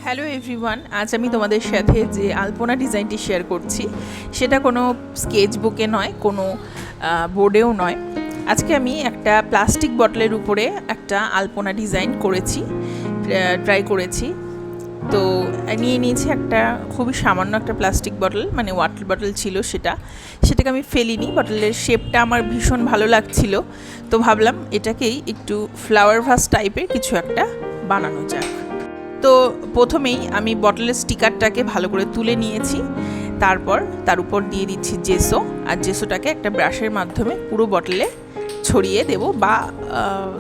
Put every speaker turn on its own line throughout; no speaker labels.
Hello everyone, আজ আমি তোমাদের সাথে যে আলপনা ডিজাইনটি শেয়ার করছি সেটা কোনো স্কেচ বুকে নয়, কোনো বোর্ডেও নয়। আজকে আমি একটা প্লাস্টিক বটলের উপরে একটা আলপনা ডিজাইন করেছি, ট্রাই করেছি। তো নিয়ে নিয়েছি একটা খুবই সামান্য একটা প্লাস্টিক বটল, মানে ওয়াটার বটল ছিল সেটাকে আমি ফেলিনি। বটলের শেপটা আমার ভীষণ ভালো লাগছিল, তো ভাবলাম এটাকেই একটু ফ্লাওয়ার ভাস টাইপের কিছু একটা বানানো যাক। তো প্রথমেই আমি বটলের স্টিকারটাকে ভালো করে তুলে নিয়েছি, তারপর তার উপর দিয়ে দিচ্ছি জেসো, আর জেসোটাকে একটা ব্রাশের মাধ্যমে পুরো বটলে ছড়িয়ে দেবো বা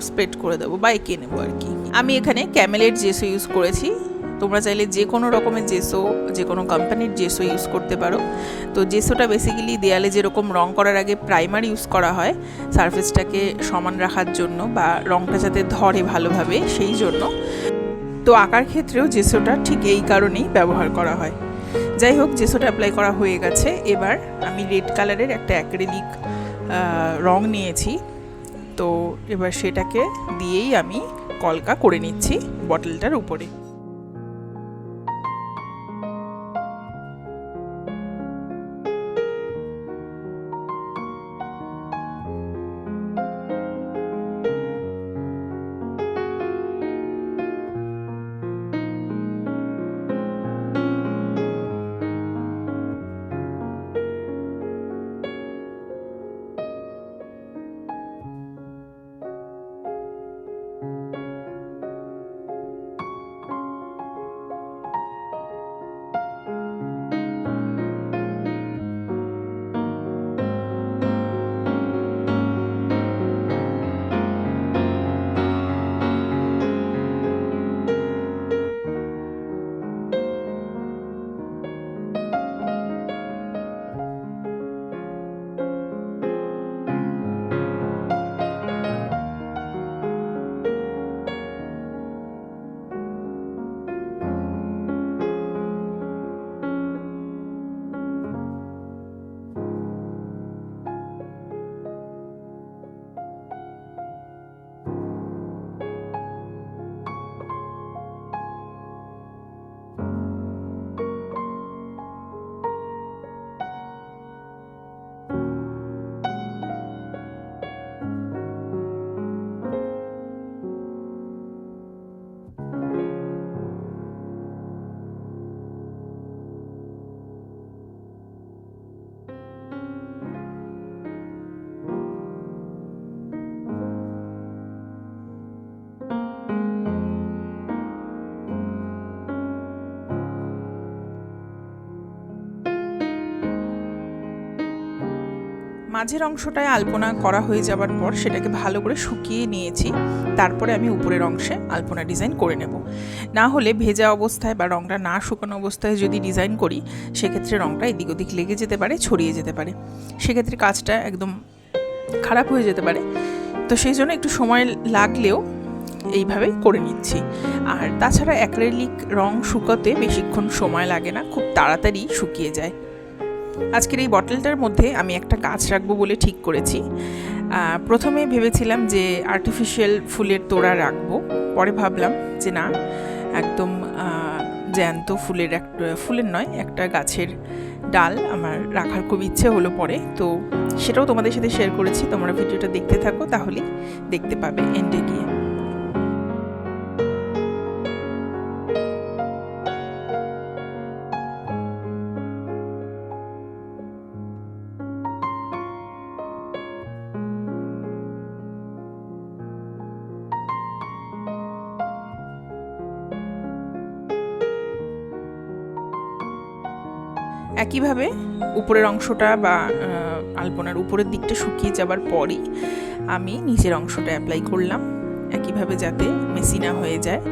স্প্রেড করে দেবো বা এঁকে নেবো আর কি। আমি এখানে ক্যামেলের জেসো ইউজ করেছি, তোমরা চাইলে যে কোনো রকমের জেসো, যে কোনো কোম্পানির জেসো ইউজ করতে পারো। তো জেসোটা বেসিক্যালি দেয়ালে যেরকম রং করার আগে প্রাইমার ইউজ করা হয় সারফেসটাকে সমান রাখার জন্য বা রংটা যাতে ধরে ভালোভাবে, সেই জন্য। তো আঁকার ক্ষেত্রেও জেসোটা ঠিক এই কারণেই ব্যবহার করা হয়। যাই হোক, জেসোটা অ্যাপ্লাই করা হয়ে গেছে। এবার আমি রেড কালারের একটা অ্যাক্রিলিক রং নিয়েছি, তো এবার সেটাকে দিয়েই আমি কলকা করে নিচ্ছি বটলটার উপরে। মাঝের অংশটায় আলপনা করা হয়ে যাবার পর সেটাকে ভালো করে শুকিয়ে নিয়েছি, তারপরে আমি উপরের অংশে আলপনা ডিজাইন করে নেব। না হলে ভেজা অবস্থায় বা রঙটা না শুকানো অবস্থায় যদি ডিজাইন করি, সেক্ষেত্রে রঙটা এদিক ওদিক লেগে যেতে পারে, ছড়িয়ে যেতে পারে, সেক্ষেত্রে কাজটা একদম খারাপ হয়ে যেতে পারে। তো সেই জন্য একটু সময় লাগলেও এইভাবেই করে নিচ্ছি। আর তাছাড়া অ্যাক্রিলিক রং শুকাতে বেশিক্ষণ সময় লাগে না, খুব তাড়াতাড়ি শুকিয়ে যায়। আজকের এই বটলটার মধ্যে আমি একটা গাছ রাখবো বলে ঠিক করেছি। প্রথমে ভেবেছিলাম যে আর্টিফিশিয়াল ফুলের তোড়া রাখবো, পরে ভাবলাম যে না, একদম জ্যান্ত ফুলের নয়, একটা গাছের ডাল আমার রাখার খুব ইচ্ছে হলো পরে। তো সেটাও তোমাদের সাথে শেয়ার করেছি, তোমরা ভিডিওটা দেখতে থাকো, তাহলেই দেখতে পাবে এন্ডে গিয়ে। একইভাবে উপরের অংশটা বা আলপনার উপরের দিকটা শুকিয়ে যাবার পরই আমি নিচের অংশটা অ্যাপ্লাই করলাম, একইভাবে যাতে মেসি না হয়ে যায়।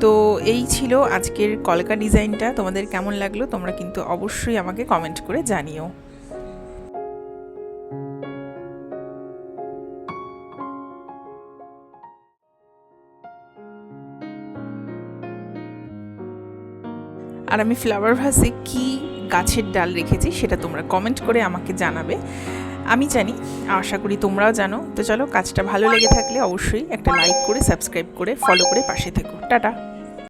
তো এই ছিল আজকের কলকা ডিজাইনটা। তোমাদের কেমন লাগলো তোমরা কিন্তু অবশ্যই আমাকে কমেন্ট করে জানিও। আর আমি ফ্লাওয়ার ভাসে কি গাছের ডাল রেখেছি সেটা তোমরা কমেন্ট করে আমাকে জানাবে। আমি জানি, আশা করি তোমরাও জানো। তো চলো, কাজটা ভালো লেগে থাকলে অবশ্যই একটা লাইক করে, সাবস্ক্রাইব করে, ফলো করে পাশে থেকো। টাটা।